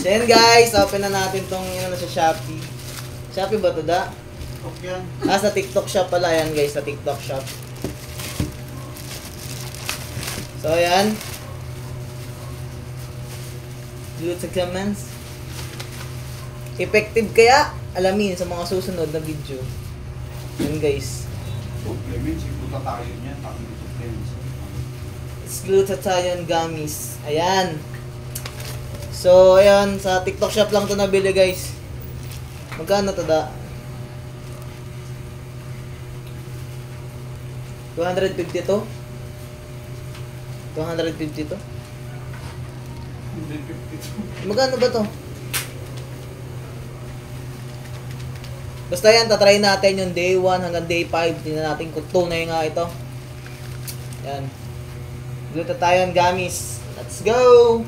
So yan guys, open na natin tong ano sa Shopee. Shopee ba to da? TikTok yan. Sa TikTok shop pala yan guys, sa TikTok shop. So ayan. Glutathione. Effective kaya? Alamin sa mga susunod na video. Yan guys. Supplements, iputa tayo niya. Supplements. It's glutathione gummies. Ayan. So, ayan. Sa TikTok shop lang to nabili guys. Magkano to da? 250 to? 250 to? 152. Magkano ba to? Basta yan, tatry natin yung day 1 hanggang day 5. Tingnan natin kung tunay nga ito. Yan. Glutathione gummies. Let's go!